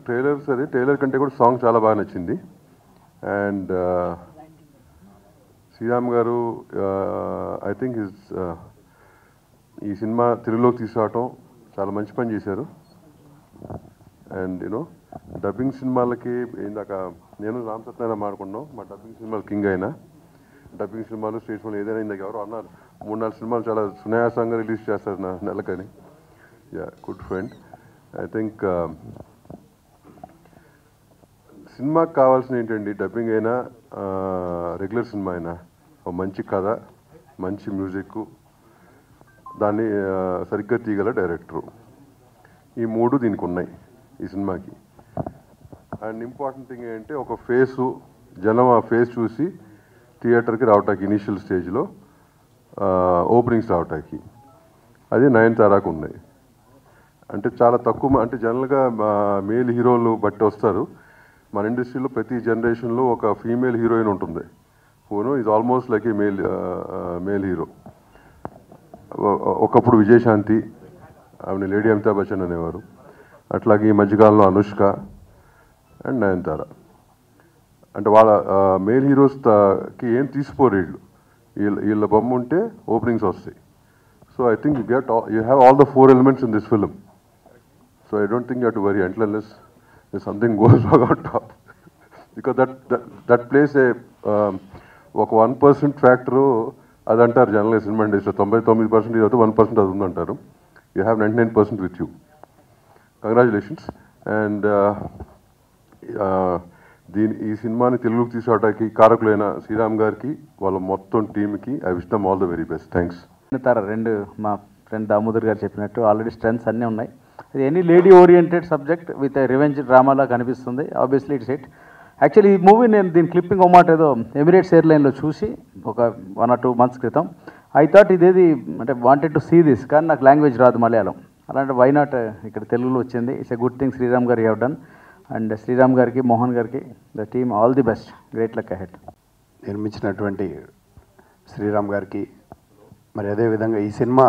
Trailer సరే, trailer కంటే కూడా సాంగ్ చాలా బాగా నచ్చింది. అండ్ శ్రీరామ్ గారు ఐ థింక్ ఈ సినిమా తెలుగులోకి తీసుకురావటం చాలా మంచి పని చేశారు. అండ్ డబ్బింగ్ సినిమాలకి ఇందాక నేను రామ్ సత్యనారాయణ మాట్లాడుకున్నాం, మా డబ్బింగ్ సినిమాలు కింగ్ అయినా, డబ్బింగ్ సినిమాలు స్టేట్ సినిమాలు ఏదైనా ఇందాక ఎవరో అన్నారు 3-4 సినిమాలు చాలా సునాయాసంగా రిలీజ్ చేస్తారు నా నెలకని. Good friend. ఐ థింక్ సినిమాకి కావాల్సిన ఏంటండి, డబ్బింగ్ అయినా రెగ్యులర్ సినిమా అయినా ఒక మంచి కథ, మంచి మ్యూజిక్, దాన్ని సరిగ్గా తీయగల డైరెక్టరు, ఈ 3 దీనికి ఉన్నాయి ఈ సినిమాకి. అండ్ ఇంపార్టెంట్ థింగ్ ఏంటంటే ఒక ఫేసు, జనం ఆ ఫేస్ చూసి థియేటర్కి రావటానికి ఇనీషియల్ స్టేజ్లో ఓపెనింగ్స్ రావటానికి అది నయనతారకు ఉన్నాయి. అంటే చాలా తక్కువ, అంటే జనరల్గా మేల్ హీరోలు బట్టి వస్తారు. మన ఇండస్ట్రీలో ప్రతి జనరేషన్లో ఒక ఫీమేల్ హీరోయిన్ ఉంటుంది, is almost like A male hero. ఒకప్పుడు విజయశాంతి, ఆమె లేడీ అమితాబ్ బచ్చన్ అనేవారు. అట్లాగే ఈ మధ్యకాలంలో అనుష్క అండ్ నయనతార. అంటే వాళ్ళ మేల్ హీరోస్కి ఏం తీసిపోరు వీళ్ళు, వీళ్ళ బొమ్మ ఉంటే ఓపెనింగ్స్ వస్తాయి. So I think you have all the 4 elements in this film. So I don't think you have to worry unless something goes wrong on top. Because that plays ఒక 1% ఫ్యాక్టరు అది అంటారు జనరల్గా సినిమా ఇండస్ట్రీ 99% ఇది అవుతుంది, 1% అది ఉందంటారు. You have 99% with you. Congratulations. And ఈ సినిమాని తెలుగుకి తీసుకురావడానికి కారకులైన శ్రీరామ్ గారికి, వాళ్ళ మొత్తం టీమ్కి I wish them all the very best. Thanks. రెండు మా ఫ్రెండ్ దామోదర్ గారు చెప్పినట్టు ఆల్రెడీ స్ట్రెంగ్స్ అన్నీ ఉన్నాయి. ఇది any lady oriented subject with revenge డ్రామాలా కనిపిస్తుంది. Obviously it's it. యాక్చువల్లీ ఈ మూవీ నేను దీని క్లిప్పింగ్ ఒక మాట ఏదో ఎమిరేట్స్ ఎయిర్లైన్లో చూసి ఒక 1 or 2 months క్రితం ఐ థాట్ ఇదేది అంటే వాంటెడ్ టు సీ దిస్, కానీ నాకు లాంగ్వేజ్ రాదు మలయాళం. అలాంటి వై నాట్ ఇక్కడ తెలుగులో వచ్చింది. It's a good thing Sriram garu have done. And Sriram గారికి, మోహన్ గారికి, the team all the best. Great luck ahead. నిర్మించినటువంటి శ్రీరామ్ గారికి, మరి అదేవిధంగా ఈ సినిమా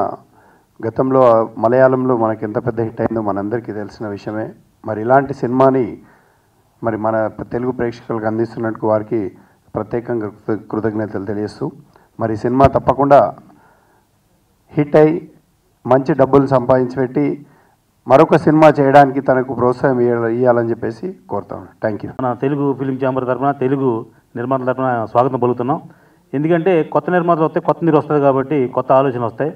గతంలో మలయాళంలో మనకి ఎంత పెద్ద హిట్ అయిందో మనందరికీ తెలిసిన విషయమే. మరి ఇలాంటి సినిమాని మరి మన తెలుగు ప్రేక్షకులకు అందిస్తున్నట్టు వారికి ప్రత్యేకంగా కృతజ్ఞతలు తెలియజేస్తూ, మరి సినిమా తప్పకుండా హిట్ అయి మంచి డబ్బులు సంపాదించి పెట్టి మరొక సినిమా చేయడానికి తనకు ప్రోత్సాహం ఇవ్వాలని చెప్పేసి కోరుతాను. Thank you. మన తెలుగు ఫిలిం ఛాంబర్ తరఫున, తెలుగు నిర్మాతల తరఫున స్వాగతం పలుకుతున్నాం. ఎందుకంటే కొత్త నిర్మాతలు వస్తే కొత్త నీరు వస్తుంది కాబట్టి కొత్త ఆలోచనలు వస్తాయి.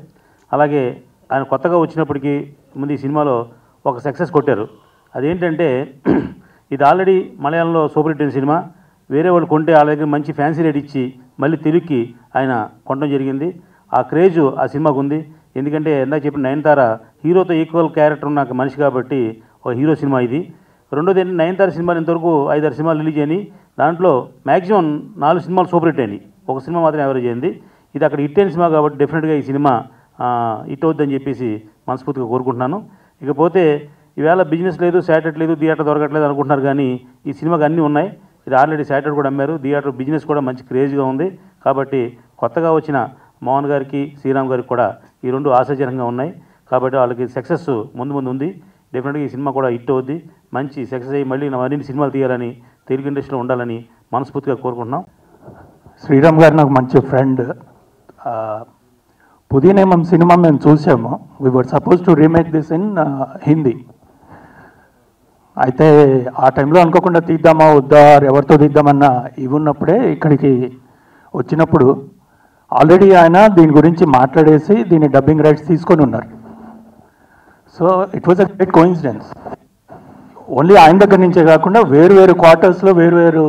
అలాగే ఆయన కొత్తగా వచ్చినప్పటికీ ముందు ఈ సినిమాలో ఒక సక్సెస్ కొట్టారు. అదేంటంటే ఇది ఆల్రెడీ మలయాళంలో సూపర్ హిట్ అయిన సినిమా. వేరే వాళ్ళు కొంటే వాళ్ళ దగ్గర మంచి ఫ్యాన్సీ రేట్ ఇచ్చి మళ్ళీ తెలుగుకి ఆయన కొనడం జరిగింది. ఆ క్రేజు ఆ సినిమాకు ఉంది. ఎందుకంటే ఇందాక చెప్పిన నయనతార హీరోతో ఈక్వల్ క్యారెక్టర్ ఉన్న మనిషి కాబట్టి ఒక హీరో సినిమా ఇది. రెండోది ఏంటంటే నయనతార సినిమాలు ఇంతవరకు 5-6 సినిమాలు రిలీజ్ అయినాయి. దాంట్లో మ్యాక్సిమం 4 సినిమాలు సూపర్ హిట్ అయినాయి, ఒక సినిమా మాత్రం యావరేజ్ అయింది. ఇది అక్కడ హిట్ అయిన సినిమా కాబట్టి డెఫినెట్గా ఈ సినిమా హిట్ అవుద్దని చెప్పేసి మనస్ఫూర్తిగా కోరుకుంటున్నాను. ఇకపోతే ఈవేళ బిజినెస్ లేదు, శాటిలైట్ లేదు, థియేటర్ దొరకట్లేదు అనుకుంటున్నారు, కానీ ఈ సినిమాకి అన్నీ ఉన్నాయి. ఇది ఆల్రెడీ శాటిలైట్ కూడా అమ్మారు, థియేటర్ బిజినెస్ కూడా మంచి క్రేజ్గా ఉంది. కాబట్టి కొత్తగా వచ్చిన మోహన్ గారికి, శ్రీరామ్ గారికి కూడా ఈ 2 ఆశాజనకంగా ఉన్నాయి. కాబట్టి వాళ్ళకి సక్సెస్ ముందు ఉంది. డెఫినెట్గా ఈ సినిమా కూడా హిట్ అవుద్ది, మంచి సక్సెస్ అయ్యి మళ్ళీ మరిన్ని సినిమాలు తీయాలని, తెలుగు ఇండస్ట్రీలో ఉండాలని మనస్ఫూర్తిగా కోరుకుంటున్నాం. శ్రీరామ్ గారు నాకు మంచి ఫ్రెండ్. పుదీనేమం సినిమా మేము చూసాము. We were suppose to remake this in Hindi. అయితే ఆ టైంలో అనుకోకుండా తీద్దామా వద్దా, ఎవరితో తీద్దామన్నా ఇవి ఉన్నప్పుడే ఇక్కడికి వచ్చినప్పుడు ఆల్రెడీ ఆయన దీని గురించి మాట్లాడేసి దీని డబ్బింగ్ రైట్స్ తీసుకొని ఉన్నారు. So it was a great coincidence. Only ఆయన దగ్గర నుంచే కాకుండా వేరు క్వార్టర్స్లో వేరు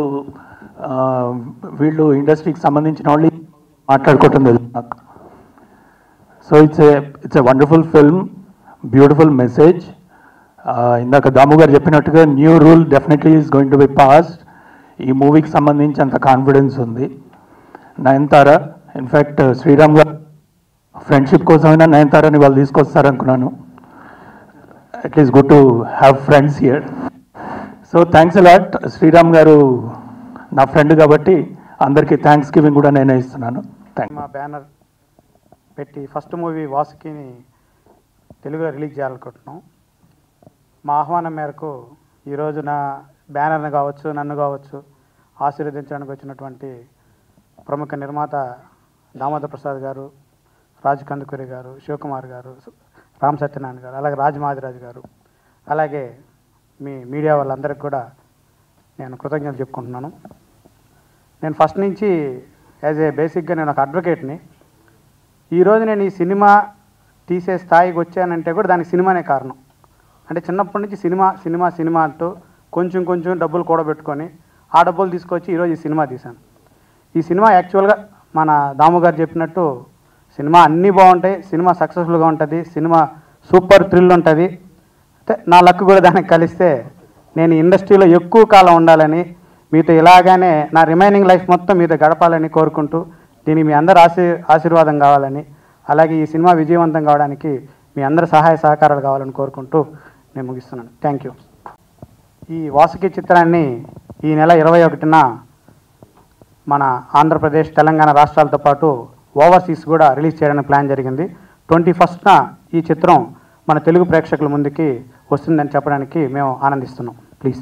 వీళ్ళు ఇండస్ట్రీకి సంబంధించిన వాళ్ళు మాట్లాడుకోవటం తెలుసు నాకు. So it's a wonderful film, beautiful message. ఇందాక దాము గారు చెప్పినట్టుగా new rule definitely is going to be passed. ఈ మూవీకి సంబంధించి అంత కాన్ఫిడెన్స్ ఉంది. నయనతార, ఇన్ఫ్యాక్ట్ శ్రీరామ్ గారు ఫ్రెండ్షిప్ కోసమైనా నయనతారని వాళ్ళు తీసుకొస్తారనుకున్నాను. At least good to have friends here. So thanks a lot. Sriram గారు నా ఫ్రెండ్ కాబట్టి అందరికీ థ్యాంక్స్ గివింగ్ కూడా నేనే ఇస్తున్నాను. మా బ్యానర్ పెట్టి ఫస్ట్ మూవీ వాసుకిని తెలుగులో రిలీజ్ చేయాలనుకుంటున్నాం. మా ఆహ్వానం మేరకు ఈరోజు నా బ్యానర్ని కావచ్చు, నన్ను కావచ్చు ఆశీర్వదించడానికి వచ్చినటువంటి ప్రముఖ నిర్మాత దామోదర్ ప్రసాద్ గారు, రాజ్ కందుకూరి గారు, శివకుమార్ గారు, రామ్ సత్యనారాయణ గారు, అలాగే రాజమాదిరాజు గారు, అలాగే మీ మీడియా వాళ్ళందరికీ కూడా నేను కృతజ్ఞతలు చెప్పుకుంటున్నాను. నేను ఫస్ట్ నుంచి బేసిక్గా నేను ఒక అడ్వకేట్ని. ఈరోజు నేను ఈ సినిమా తీసే స్థాయికి వచ్చానంటే కూడా దానికి సినిమానే కారణం. అంటే చిన్నప్పటి నుంచి సినిమా సినిమా సినిమా అంటూ కొంచెం కొంచెం డబ్బులు కూడబెట్టుకొని ఆ డబ్బులు తీసుకొచ్చి ఈరోజు ఈ సినిమా తీశాను. ఈ సినిమా యాక్చువల్గా మన దాము గారు చెప్పినట్టు సినిమా అన్నీ బాగుంటాయి, సినిమా సక్సెస్ఫుల్గా ఉంటుంది, సినిమా సూపర్ థ్రిల్ ఉంటుంది. అయితే నా లక్ కూడా దానికి కలిస్తే నేను ఇండస్ట్రీలో ఎక్కువ కాలం ఉండాలని, మీతో ఇలాగానే నా రిమైనింగ్ లైఫ్ మొత్తం మీతో గడపాలని కోరుకుంటూ, దీనికి మీ అందరి ఆశీర్వాదం కావాలని, అలాగే ఈ సినిమా విజయవంతం కావడానికి మీ అందరి సహాయ సహకారాలు కావాలని కోరుకుంటూ నేను ముగిస్తున్నాను. Thank you. ఈ వాసుకి చిత్రాన్ని ఈ నెల 21న మన ఆంధ్రప్రదేశ్, తెలంగాణ రాష్ట్రాలతో పాటు ఓవర్సీస్ కూడా రిలీజ్ చేయడానికి ప్లాన్ జరిగింది. 21న ఈ చిత్రం మన తెలుగు ప్రేక్షకుల ముందుకి వస్తుందని చెప్పడానికి మేము ఆనందిస్తున్నాం. ప్లీజ్.